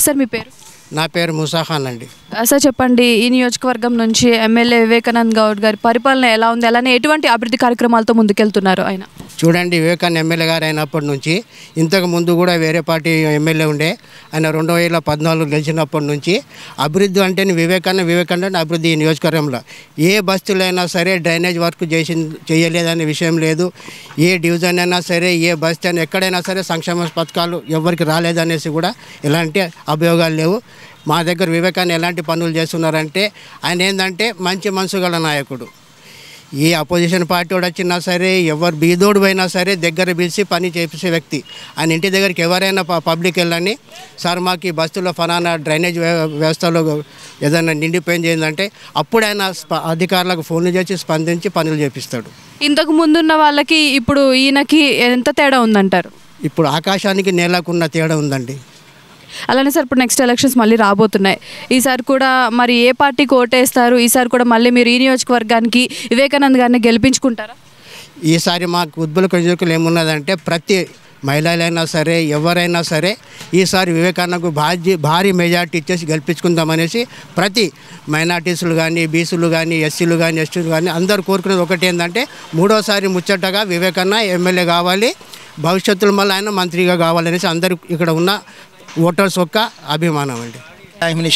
Sir మీ పేరు? నా పేరు ముసా ఖాన్ అండి. సార్ చెప్పండి, ఈ నియోజకవర్గం నుంచి ఎమ్మెల్యే వివేకానంద్ గౌడ్ గారి పరిపాలన ఎలా ఉంది, అలానే ఎటువంటి అభివృద్ధి కార్యక్రమాలతో ముందుకెళ్తున్నారు ఆయన? చూడండి, వివేకానంద్ ఎమ్మెల్యే గారు అయినప్పటి నుంచి ఇంతకు ముందు కూడా వేరే పార్టీ ఎమ్మెల్యే ఉండే. ఆయన 2014 గెలిచినప్పటి నుంచి అభివృద్ధి అంటే వివేకానంద అభివృద్ధి ఈ నియోజకవర్గంలో ఏ బస్తీలైనా సరే డ్రైనేజ్ వర్క్ చేయలేదనే విషయం లేదు. ఏ డివిజన్ అయినా సరే, ఏ బస్తీ అయినా ఎక్కడైనా సరే సంక్షేమ పథకాలు ఎవరికి రాలేదనేసి కూడా ఎలాంటి అభియోగాలు లేవు. మా దగ్గర వివేకానంద్ ఎలాంటి పనులు చేస్తున్నారంటే ఆయన ఏంటంటే మంచి మనసు గల నాయకుడు. ఏ అపోజిషన్ పార్టీ వాడు వచ్చినా సరే, ఎవరు బీదోడు పోయినా సరే దగ్గర పిలిచి పని చేసే వ్యక్తి. ఆయన ఇంటి దగ్గరికి ఎవరైనా పబ్లిక్ వెళ్ళని, సార్ మాకు ఈ బస్సులో ఫలానా డ్రైనేజ్ వ్యవస్థలో ఏదైనా నిండిపోయింది ఏంటంటే అప్పుడు ఆయన అధికారులకు ఫోన్లు చేసి స్పందించి పనులు చేపిస్తాడు. ఇంతకు ముందున్న వాళ్ళకి ఇప్పుడు ఈయనకి ఎంత తేడా ఉందంటారు? ఇప్పుడు ఆకాశానికి నేలకున్న తేడా ఉందండి. అలానే సార్ ఇప్పుడు నెక్స్ట్ ఎలక్షన్స్ మళ్ళీ రాబోతున్నాయి. ఈసారి కూడా మరి ఏ పార్టీకి ఓటేస్తారు? ఈసారి కూడా మళ్ళీ మీరు ఈ నియోజకవర్గానికి వివేకానంద్ గారిని గెలిపించుకుంటారా? ఈసారి మాకు ఉద్బల నియోజకవర్గంలో ఏమున్నదంటే ప్రతి మహిళలైనా సరే ఎవరైనా సరే ఈసారి వివేకానందకు భారీ మెజార్టీ ఇచ్చేసి గెలిపించుకుందామనేసి ప్రతి మైనార్టీసులు కానీ, బీసీలు కానీ, ఎస్సీలు కానీ, ఎస్టీలు కానీ అందరూ కోరుకునేది ఒకటి ఏంటంటే మూడోసారి ముచ్చటగా వివేకానంద ఎమ్మెల్యే కావాలి, భవిష్యత్తులో మళ్ళీ ఆయన మంత్రిగా కావాలనేసి అందరూ ఇక్కడ ఉన్న ఓటర్స్ యొక్క అభిమానం అండి.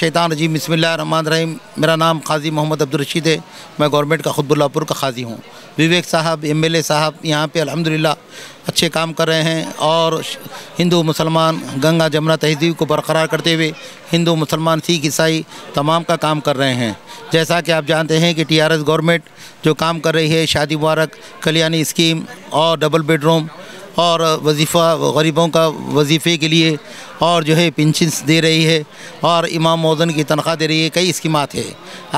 शैतान रजीम बिस्मिल्लाहिर्रहमानिर्रहीम। मेरा नाम काजी मोहम्मद अब्दुल रशीद है। मैं गवर्नमेंट का खुतबुल्लापुर का काजी हूँ। विवेक साहब एमएलए साहब यहाँ पे अल्हम्दुलिल्लाह अच्छे काम कर रहे हैं और हिंदू मुसलमान गंगा जमुना तहजीब को बरकरार करते हुए हिंदू मुसलमान सिख ईसाई तमाम का काम कर रहे हैं। जैसा कि आप जानते हैं कि टीआरएस गवर्नमेंट जो काम कर रही है, शादी मुबारक, कल्याणी स्कीम और डबल बेडरूम और वजीफ़ा गरीबों का वजीफ़े के लिए और जो है पेंशन दे रही है और इमाम मौज़न की तनख्वाह दे रही है। कई स्कीमात है।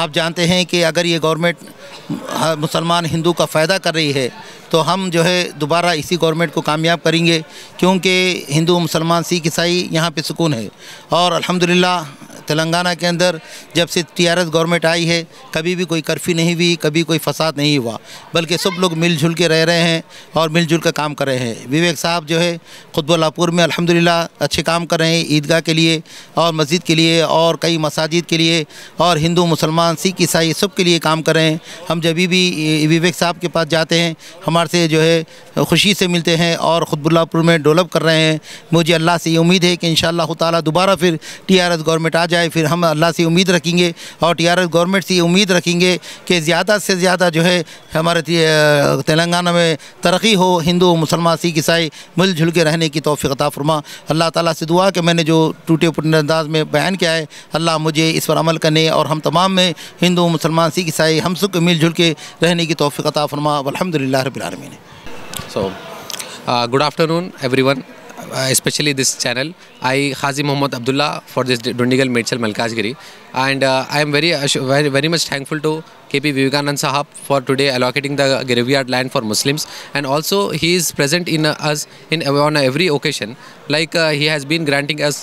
आप जानते हैं कि अगर ये गवर्नमेंट मुसलमान हिंदू का फ़ायदा कर रही है तो हम जो है दोबारा इसी गवर्नमेंट को कामयाब करेंगे, क्योंकि हिंदू मुसलमान सिख ईसाई यहाँ पे सुकून है। और अल्हम्दुलिल्लाह तेलंगाना के अंदर जब से टीआरएस गवर्नमेंट आई है कभी भी कोई कर्फ्यू नहीं हुई, कभी कोई फसाद नहीं हुआ, बल्कि सब लोग मिलजुल के रह रहे हैं और मिलजुल कर काम कर रहे हैं। विवेक साहब जो है खुतबुल्लापुर में अल्हम्दुलिल्लाह अच्छे काम कर रहे हैं, ईदगाह के लिए और मस्जिद के लिए और कई मसाजिद के लिए और हिंदू मुसलमान सिख ईसाई सब के लिए काम कर रहे हैं। हम जब भी विवेक साहब के पास जाते हैं हमारे से जो है खुशी से मिलते हैं और खुतबुल्लापुर में डेवलप कर रहे हैं। मुझे अल्लाह से ये उम्मीद है कि इंशाअल्लाह ताला दोबारा फिर टीआरएस गवर्नमेंट आ जाए। फिर हम अल्लाह से उम्मीद रखेंगे और टीआरएस गवर्नमेंट से उम्मीद रखेंगे कि ज़्यादा से ज़्यादा जो है हमारे तेलंगाना में तरक्की हो, हिंदू मुसलमान सिख ईसाई मिलजुल के रहने की तौफीक अता फरमा। अल्लाह ताला से दुआ कि मैंने जो टूटे फूटे अंदाज में बयान किया है अल्लाह मुझे इस पर अमल करने और हम तमाम में हिंदू मुसलमान सिख ईसाई हम सब मिलजुल के रहने की तौफीक अता फरमा। अल्हम्दुलिल्लाह रब्बिल आलमीन। So, good afternoon everyone, especially this channel. I Qazi Mohammad Abdullah for this Dundigal Medchal Malkajgiri, and I am very much thankful to KP Vivekanand Sahab for today allocating the graveyard land for Muslims, and also he is present in us on every occasion. Like he has been granting us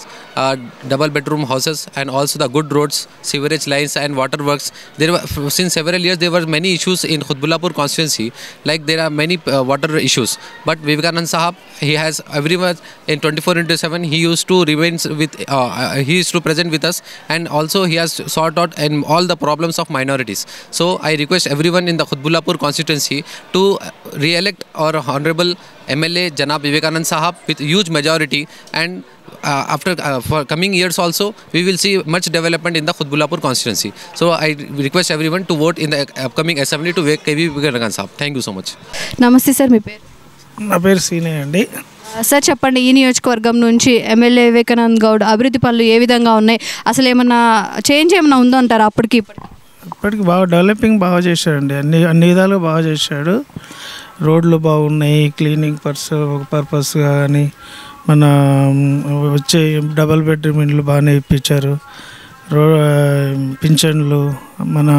double bedroom houses and also the good roads, sewerage lines and water works. There were, since several years there were many issues in Khutbulapur constituency, like there are many water issues, but Vivekanand Sahab, he has everyone in 24/7 he used to remain with he used to present with us, and also he has sought out and all the problems of minorities. So I request everyone in the Khutbulapur constituency to re-elect our honorable MLA Janab Vivekanand Sahab with huge majority, and after for coming years also we will see much development in the Khutbulapur constituency. So I request everyone to vote in the upcoming assembly to KP Vivekanand Sahab. Thank you so much. నమస్తే sir, మీ పేరు? నా పేరు సీనే అండి. Sir చెప్పండి, ఈ నియోజకవర్గం నుంచి MLA Vivekanand Goud అభివృద్ధి పనులు ఏ విధంగా ఉన్నాయి, అసలు ఏమన్నా చేంజ్ ఏమైనా ఉందో అంటారా? ఇప్పటికి బాగా డెవలపింగ్ బాగా చేశాడండి, అన్ని విధాలుగా బాగా చేశాడు. రోడ్లు బాగున్నాయి, క్లీనింగ్ పర్పస్గా కానీ మన వచ్చే డబల్ బెడ్రూమ్ ఇండ్లు బాగానే ఇప్పించారు. పింఛన్లు, మన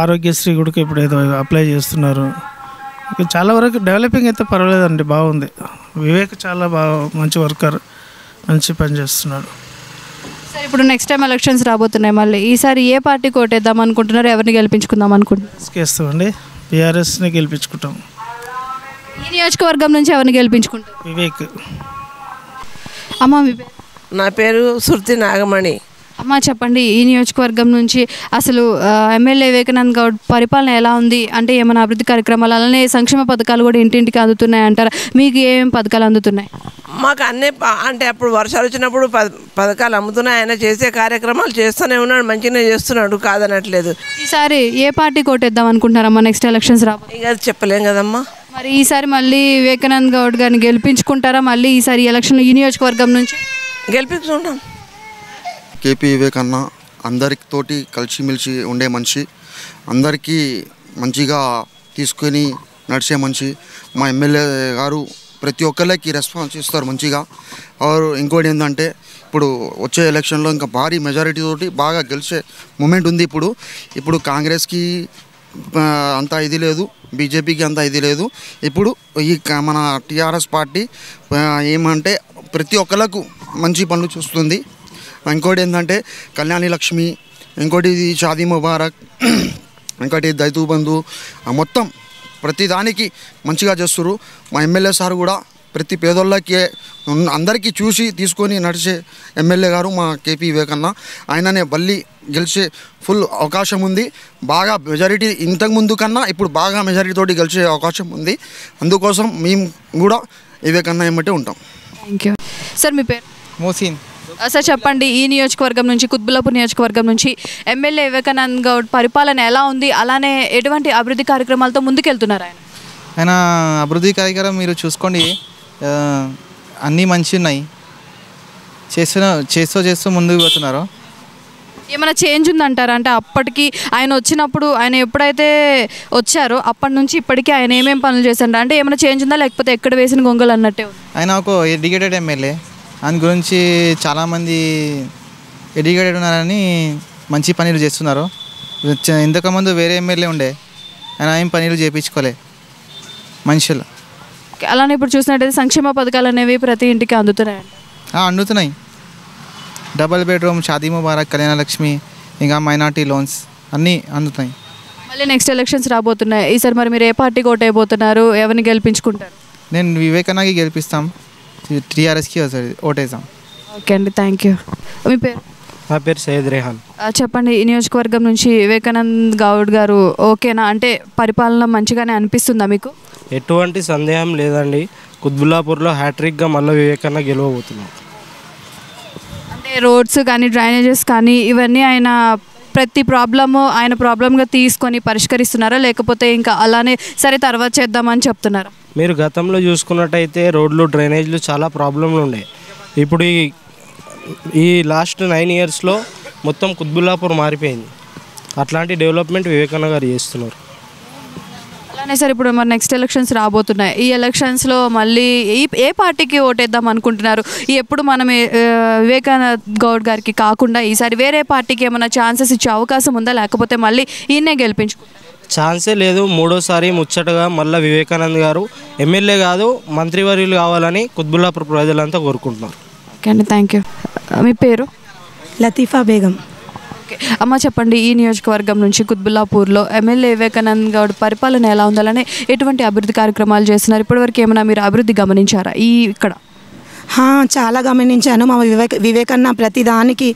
ఆరోగ్యశ్రీ కూడా ఇప్పుడు ఏదో అప్లై చేస్తున్నారు. చాలా వరకు డెవలపింగ్ అయితే పర్వాలేదండి, బాగుంది. వివేక్ చాలా బాగా మంచి వర్కర్, మంచి పని చేస్తున్నాడు. సార్ ఇప్పుడు నెక్స్ట్ టైం ఎలక్షన్స్ రాబోతున్నాయి, మళ్ళీ ఈసారి ఏ పార్టీకి ఓటేద్దాం అనుకుంటున్నారు, ఎవరిని గెలిపించుకుందాం అనుకుంటున్నారు? వేస్తామండి, టీఆర్ఎస్ని గెలిపించుకుంటాం. ఈ నియోజకవర్గం నుంచి ఎవరిని గెలిపించుకుంటారు? వివేక్. అమ్మ మీ పేరు? నా పేరు సుర్తి నాగమణి. అమ్మ చెప్పండి, ఈ నియోజకవర్గం నుంచి అసలు ఎమ్మెల్యే వివేకానంద్ గౌడ్ పరిపాలన ఎలా ఉంది? అంటే ఏమైనా అభివృద్ధి కార్యక్రమాలు అలానే సంక్షేమ పథకాలు కూడా ఇంటింటికి అందుతున్నాయి అంటారా? మీకు ఏమేమి పథకాలు అందుతున్నాయి? మాకు అన్నీ అంటే అప్పుడు వర్షాలు వచ్చినప్పుడు పథకాలు అమ్ముతున్నాయి. ఆయన చేసే కార్యక్రమాలు చేస్తూనే ఉన్నాడు, మంచిగానే చేస్తున్నాడు, కాదనట్లేదు. ఈసారి ఏ పార్టీ కోటేద్దాం అనుకుంటున్నారమ్మా నెక్స్ట్ ఎలక్షన్స్ రాబోయే? ఇక చెప్పలేం కదమ్మా. మరి ఈసారి మళ్ళీ వివేకానంద్ గౌడ్ గారిని గెలిపించుకుంటారా? మళ్ళీ ఈసారి ఎలక్షన్ ఈ నియోజకవర్గం నుంచి గెలిపించుకుంటాం. కేపీ వివేకన్న అందరితోటి కలిసిమెలిసి ఉండే మనిషి, అందరికీ మంచిగా తీసుకొని నడిచే మనిషి. మా ఎమ్మెల్యే గారు ప్రతి ఒక్కరికి రెస్పాన్స్ ఇస్తారు మంచిగా. ఇంకోటి ఏంటంటే ఇప్పుడు వచ్చే ఎలక్షన్లో ఇంకా భారీ మెజారిటీ తోటి బాగా గెలిచే మూమెంట్ ఉంది. ఇప్పుడు కాంగ్రెస్కి అంత ఇది లేదు, బీజేపీకి అంత ఇది లేదు. ఇప్పుడు ఈ మన టీఆర్ఎస్ పార్టీ ఏమంటే ప్రతి ఒక్కరికి మంచి పనులు చూస్తుంది. ఇంకోటి ఏంటంటే కళ్యాణి లక్ష్మి, ఇంకోటి షాదీ ముబారక్, ఇంకోటి దైతు బంధు, మొత్తం ప్రతి దానికి మంచిగా చేస్తారు. మా ఎమ్మెల్యే సార్ కూడా ప్రతి పేదోళ్ళకి అందరికీ చూసి తీసుకొని నడిచే ఎమ్మెల్యే గారు మా కేపీ వివేకన్న. ఆయననే మళ్ళీ గెలిచే ఫుల్ అవకాశం ఉంది. బాగా మెజారిటీ ఇంతకుముందు కన్నా ఇప్పుడు బాగా మెజారిటీ తోటి గెలిచే అవకాశం ఉంది. అందుకోసం మేము కూడా వివేకన్న ఏమంటే ఉంటాం. Thank you sir. మీ పేరు? మోసిన్. సార్ చెప్పండి, ఈ నియోజకవర్గం నుంచి కుత్బుల్లాపూర్ నియోజకవర్గం నుంచి ఎమ్మెల్యే వివేకానంద్ గౌడ్ పరిపాలన ఎలా ఉంది? అలానే ఎటువంటి అభివృద్ధి కార్యక్రమాలతో ముందుకెళ్తున్నారు ఆయన? అభివృద్ధి కార్యక్రమం మీరు చూసుకోండి, అన్నీ మంచి ఉన్నాయి, చేస్తూ ముందుకు పోతున్నారు. ఏమైనా చేంజ్ ఉందంటారా? అంటే అప్పటికి ఆయన వచ్చినప్పుడు, ఆయన ఎప్పుడైతే వచ్చారో అప్పటి నుంచి ఇప్పటికీ ఆయన ఏమేమి పనులు చేశారు? అంటే ఏమైనా చేంజ్ ఉందా, లేకపోతే ఎక్కడ వేసిన గొంగలు అన్నట్టే ఉంది? ఆయన ఒక ఎడ్యుకేటెడ్ ఎమ్మెల్యే, దాని గురించి చాలామంది ఎడ్యుకేటెడ్ ఉన్నారని మంచి పనులు చేస్తున్నారు. ఇంతకుముందు వేరే ఎమ్మెల్యే ఉండే, ఆయన ఏం పనులు చేయించుకోలే మనుషులు. అలానే ఇప్పుడు చూసినట్టయితే సంక్షేమ పథకాలు అనేవి ప్రతి ఇంటికి అందుతున్నాయండి. అందుతున్నాయి. డబుల్ బెడ్రూమ్, షాదీ ముబారక్, కళ్యాణ లక్ష్మి, ఇంకా మైనార్టీ లోన్స్ అన్నీ అందుతున్నాయి. మళ్ళీ నెక్స్ట్ ఎలక్షన్స్ రాబోతున్నాయి. ఈసారి మరి మీరు ఏ పార్టీ ఓటైపోతున్నారు? ఎవరిని గెలిపించుకుంటారు? నేను వివేకానందకి గెలిపిస్తాం, టీఆర్ఎస్కి ఓటేసాం. ఓకే అండి, థ్యాంక్ యూ. మీ పేరు? నా పేరు సయ్యద్ రేహాన్. చెప్పండి, ఈ నియోజకవర్గం నుంచి వివేకానంద్ గౌడ్ గారు ఓకేనా? అంటే పరిపాలన మంచిగానే అనిపిస్తుందా మీకు? ఎటువంటి సందేహం లేదండి. కుత్బుల్లాపూర్లో హ్యాట్రిక్గా మళ్ళీ వివేకానంద గెలవబోతున్నాం. అంటే రోడ్స్ కానీ డ్రైనేజెస్ కానీ ఇవన్నీ ఆయన ప్రతి ప్రాబ్లము ఆయన ప్రాబ్లంగా తీసుకొని పరిష్కరిస్తున్నారా, లేకపోతే ఇంకా అలానే సరే తర్వాత చేద్దామని చెప్తున్నారా? మీరు గతంలో చూసుకున్నట్టయితే రోడ్లు, డ్రైనేజ్లు చాలా ప్రాబ్లంలు ఉండే. ఇప్పుడు ఈ లాస్ట్ 9 ఇయర్స్లో మొత్తం కుత్బుల్లాపూర్ మారిపోయింది. అట్లాంటి డెవలప్మెంట్ వివేకానంద గారు చేస్తున్నారు. అలానే సార్, ఇప్పుడు మరి నెక్స్ట్ ఎలక్షన్స్ రాబోతున్నాయి. ఈ ఎలక్షన్స్లో మళ్ళీ ఏ పార్టీకి ఓటేద్దాం అనుకుంటున్నారు? ఎప్పుడు మనం వివేకానంద్ గౌడ్ గారికి కాకుండా ఈసారి వేరే పార్టీకి ఏమైనా ఛాన్సెస్ ఇచ్చే అవకాశం ఉందా, లేకపోతే మళ్ళీ ఈయనే గెలిపించుకుంటారు? ఛాన్సే లేదు. మూడోసారి ముచ్చటగా మళ్ళీ వివేకానంద్ గారు ఎమ్మెల్యే కాదు మంత్రివర్యులు కావాలని కుత్బుల్లాపూర్ ప్రజలంతా కోరుకుంటున్నారు. ఓకే అండి, థ్యాంక్ యూ. మీ పేరు? లతీఫా బేగం. ఓకే అమ్మ చెప్పండి, ఈ నియోజకవర్గం నుంచి కుత్బుల్లాపూర్లో ఎమ్మెల్యే వివేకానంద్ గౌడ్ పరిపాలన ఎలా ఉండాలని ఎటువంటి అభివృద్ధి కార్యక్రమాలు చేస్తున్నారు? ఇప్పటివరకు ఏమైనా మీరు అభివృద్ధి గమనించారా ఇక్కడ? చాలా గమనించాను. మా వివేకన్న ప్రతి దానికి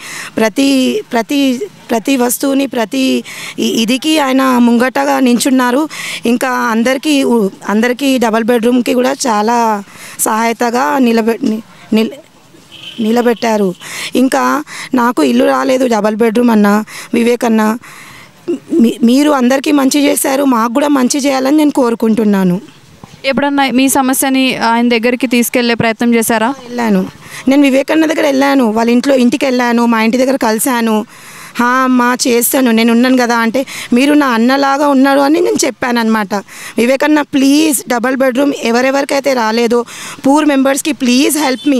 ప్రతి వస్తువుని ప్రతి ఇదికి ఆయన ముంగటగా నించున్నారు. ఇంకా అందరికీ డబల్ బెడ్రూమ్కి కూడా చాలా సహాయతగా నిలబెట్టారు. ఇంకా నాకు ఇల్లు రాలేదు డబల్ బెడ్రూమ్ అన్న వివేకన్న, మీరు అందరికీ మంచి చేశారు, మాకు కూడా మంచి చేయాలని నేను కోరుకుంటున్నాను. ఎప్పుడన్నా మీ సమస్యని ఆయన దగ్గరికి తీసుకెళ్లే ప్రయత్నం చేశారా? వెళ్ళాను, నేను వివేకన్న దగ్గర వెళ్ళాను, వాళ్ళ ఇంటికి వెళ్ళాను, మా ఇంటి దగ్గర కలిశాను. చేస్తాను, నేను ఉన్నాను కదా అంటే, మీరు నా అన్నలాగా ఉన్నారు అని నేను చెప్పాను అనమాట. వివేకన్న ప్లీజ్ డబల్ బెడ్రూమ్ ఎవరెవరికైతే రాలేదో పూర్ మెంబర్స్కి ప్లీజ్ హెల్ప్ మీ.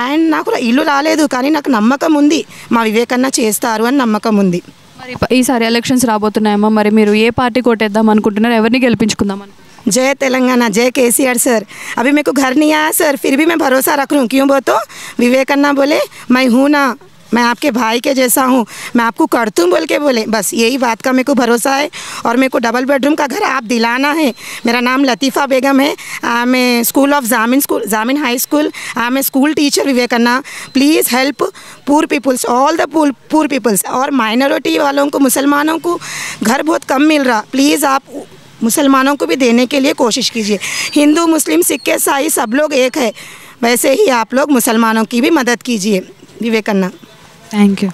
అండ్ నాకు ఇల్లు రాలేదు, కానీ నాకు నమ్మకం ఉంది మా వివేకన్న చేస్తారు అని నమ్మకం ఉంది. మరి ఈసారి ఎలక్షన్స్ రాబోతున్నాయమ్మా, మరి మీరు ఏ పార్టీ కోటేద్దాం అనుకుంటున్నారు? ఎవరిని గెలిపించుకుందాం? जय तेलंगाना, जय केसीआर सर। अभी मेरे को घर नहीं आया सर, फिर भी मैं भरोसा रख रहा हूँ। क्यों बोलो? विवेकानंद बोले मैं हूँ ना, मैं आपके भाई के जैसा हूँ, मैं आपको कर दूँ बोल के बोले, बस यही बात का मेरे को भरोसा है। और मेरे को डबल बेडरूम का घर आप दिलाना है। मेरा नाम लतीफ़ा बेगम है। I am school of Jamin high school. I am school teacher Vivekananda. Please help poor peoples, all the poor peoples. और माइनॉरिटी वालों को, मुसलमानों को घर बहुत कम मिल रहा, प्लीज़ आप मुसलमानों को भी देने के लिए कोशिश कीजिए। हिंदू, मुस्लिम, सिख, ईसाई सब लोग एक है, वैसे ही आप लोग मुसलमानों की भी मदद कीजिए। विवेकानंद। Thank you.